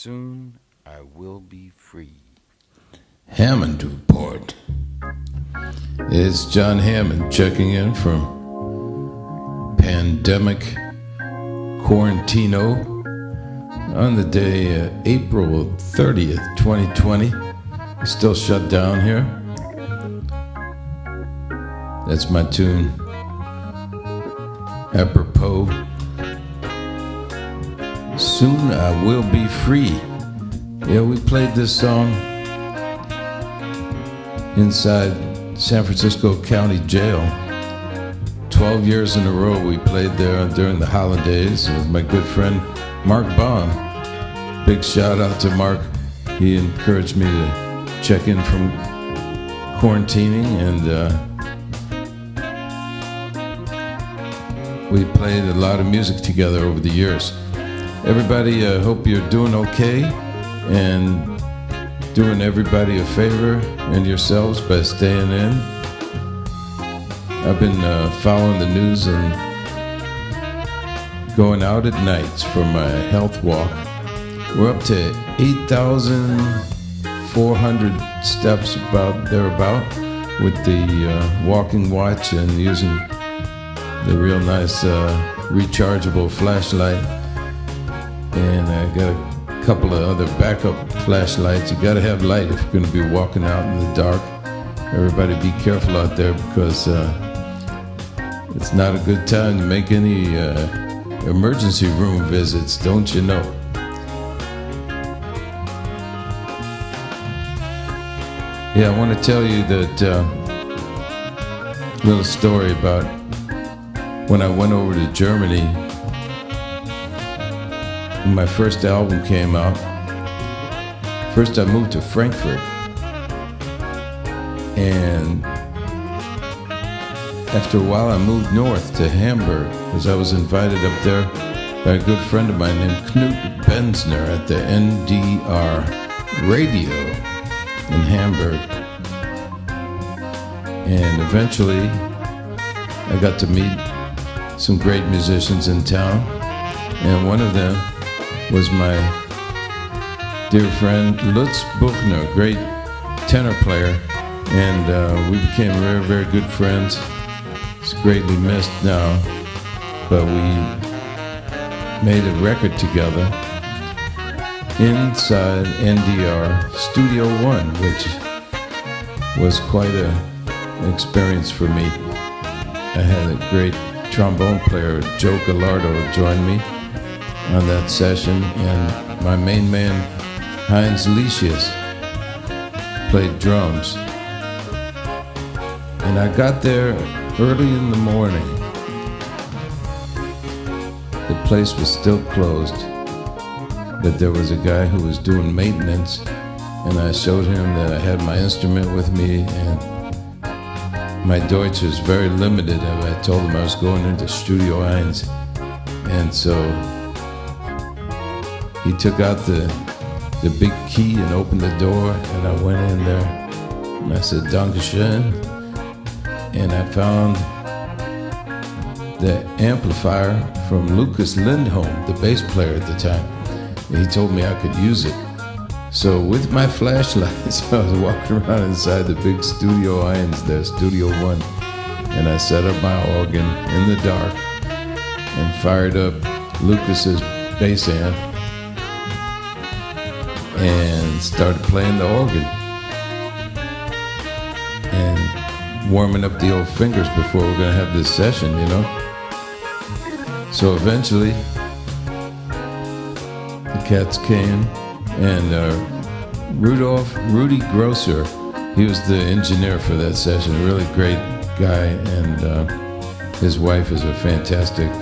Soon I will be free. Hammond Report. It's Jon Hammond checking in from Pandemic Quarantino on the day April 30th, 2020. It's still shut down here. That's my tune. Apropos. Soon I will be free. Yeah, we played this song inside San Francisco County Jail. 12 years in a row we played there during the holidays with my good friend Mark Baum. Big shout out to Mark. He encouraged me to check in from quarantining, and we played a lot of music together over the years. Everybody, hope you're doing okay and doing everybody a favor and yourselves by staying in. I've been following the news and going out at nights for my health walk. We're up to 8,400 steps, about thereabout, with the walking watch and using the real nice rechargeable flashlight. And I got a couple of other backup flashlights. You gotta have light if you're gonna be walking out in the dark. Everybody be careful out there, because it's not a good time to make any emergency room visits, don't you know? Yeah, I want to tell you that little story about when I went over to Germany. When my first album came out, first I moved to Frankfurt, and after a while I moved north to Hamburg, because I was invited up there by a good friend of mine named Knut Benzner at the NDR Radio in Hamburg. And eventually I got to meet some great musicians in town, and one of them was my dear friend Lutz Buchner, great tenor player, and we became very, very good friends. He's greatly missed now, but we made a record together inside NDR Studio 1, which was quite an experience for me. I had a great trombone player, Joe Gallardo, join me on that session, and my main man, Heinz Licius, played drums. And I got there early in the morning. The place was still closed, but there was a guy who was doing maintenance, and I showed him that I had my instrument with me, and my Deutsch is very limited. I told him I was going into Studio 1, and so he took out the big key and opened the door, and I went in there, and I said, Dankeschön, and I found the amplifier from Lucas Lindholm, the bass player at the time, and he told me I could use it. So with my flashlights, I was walking around inside the big Studio 1 there, Studio 1, and I set up my organ in the dark and fired up Lucas's bass amp and started playing the organ and warming up the old fingers before we're going to have this session, you know. So eventually the cats came, and Rudy Grosser, he was the engineer for that session, a really great guy, and his wife is a fantastic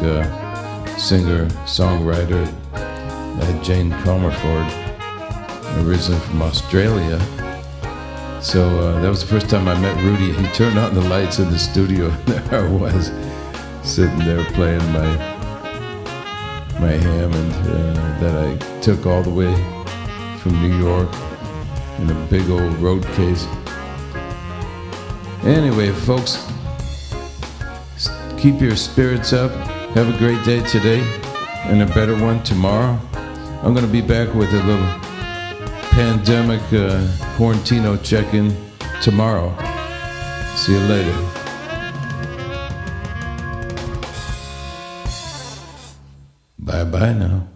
singer, songwriter, Jane Comerford, originally from Australia. So that was the first time I met Rudy. He turned on the lights in the studio, and there I was, sitting there playing my Hammond that I took all the way from New York in a big old road case. Anyway, folks, keep your spirits up. Have a great day today and a better one tomorrow. I'm going to be back with a little pandemic Quarantino check-in tomorrow. See you later. Bye-bye now.